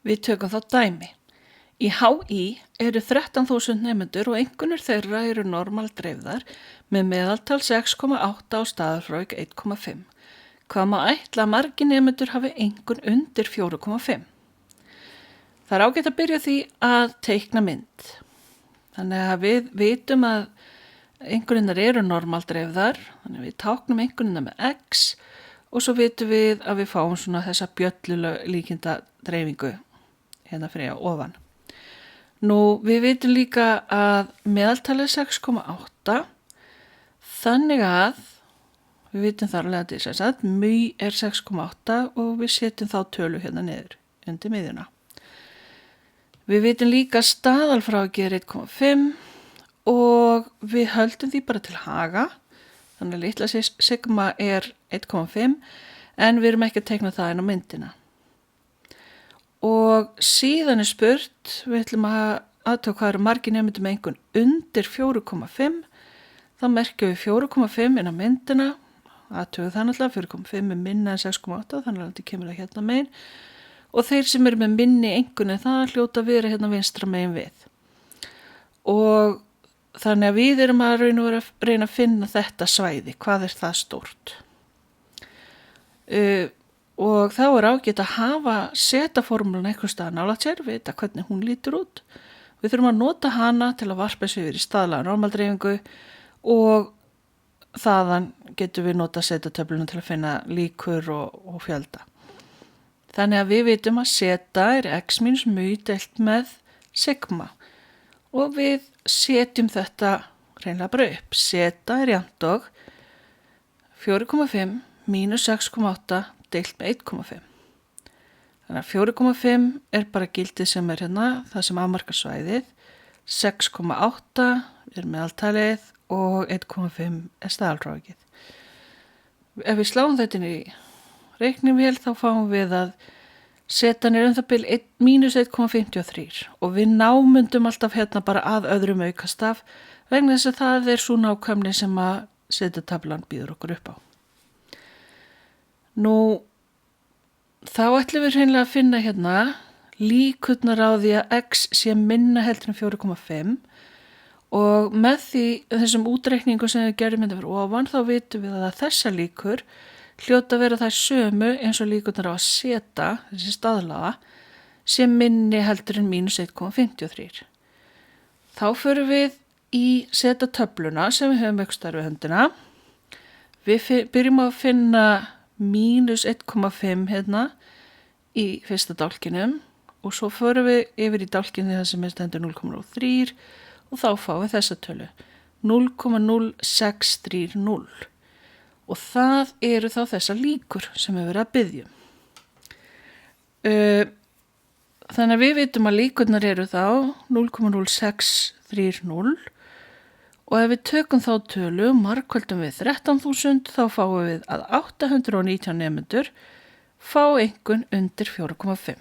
Við tökum þá dæmi. Í HÍ eru 13.000 nemendur og einkunnir þeirra eru normal dreifðar með meðaltal 6,8 á staðarfræk 1,5. Hvað má ætla að margir nemendur hafi einkunn undir 4,5? Það er ágætt að byrja því að teikna mynd. Þannig að við vitum að einkunninnar eru normal dreifðar, þannig að við táknum einkunnina með X og svo vitum við að við fáum svona þessa bjöllulíkinda dreifingu hérna fyrir ofan. Nú, við vitum líka að meðaltalið 6,8, þannig að við vitum þar alveg að þess að mý er 6,8 og við setjum þá tölu hérna niður undir miðjuna. Við vitum líka að staðalfrávikið er 1,5 og við höldum því bara til haga, þannig að litla sigma er 1,5 en við erum ekki að teikna það inn á myndina. Og síðan er spurt, við ætlum að aðtöku hvað eru margir nemendur með einkunn undir 4,5, þá merkjum við 4,5 inn á myndina, aðtöku það náttúrulega, 4,5 er minna en 6,8, þannig að þetta kemur það hérna megin, og þeir sem eru með minni einkunn en það hljóta að vera hérna vinstra megin við. Og þannig að við erum að reyna að finna þetta svæði, hvað er það stórt? Og þá er ágætt að setja formúluna einhvers staðar nálægt sér, vita hvernig hún lítur út. Við þurfum að nota hana til að varpa sig yfir í staðlaga normaldreifingu og þaðan getum við nota setatöfluna til að finna líkur og fjölda. Þannig að við vitum að seta er x mínus mý deilt með sigma og við setjum þetta hreinlega bara upp. Seta er jafnt og 4,5 mínus 6,8 deilt með 1,5. Þannig að 4,5 er bara gildið sem er hérna, það sem afmarkar svæðið, 6,8 er meðaltalið og 1,5 er staðalfrávikið. Ef við sláum þetta inn í reiknivél þá fáum við að setan er það bil mínus 1,53 og við námundum alltaf hérna bara að öðrum aukastaf vegna þess að það er svo nákvæmni sem að setatöflan býður okkur upp á. Nú, þá ætlum við hreinlega að finna hérna líkurnar á því að x sé minna heldur en 4,5 og með þessum útreikningum sem við gerum hérna fyrir ofan þá vitum við að þessar líkur hljóta að vera þær sömu eins og líkurnar á að seta, þessi staðlaga, sé minni heldur en mínus 1,53. Þá förum við í setatöfluna sem við höfum einhvers staðar við höndina. Við byrjum að finna mínus 1,5 hérna í fyrsta dálkinum og svo förum við yfir í dálkinu það sem er stendur 0,03 og þá fáum við þessa tölu 0,0630 og það eru þá þessar líkur sem við verðum að biðja. Þannig að við vitum að líkurnar eru þá 0,0630 og ef við tökum þá tölu margföldum við 13.000 þá fáum við að 819 nemendur fá einkunn undir 4,5.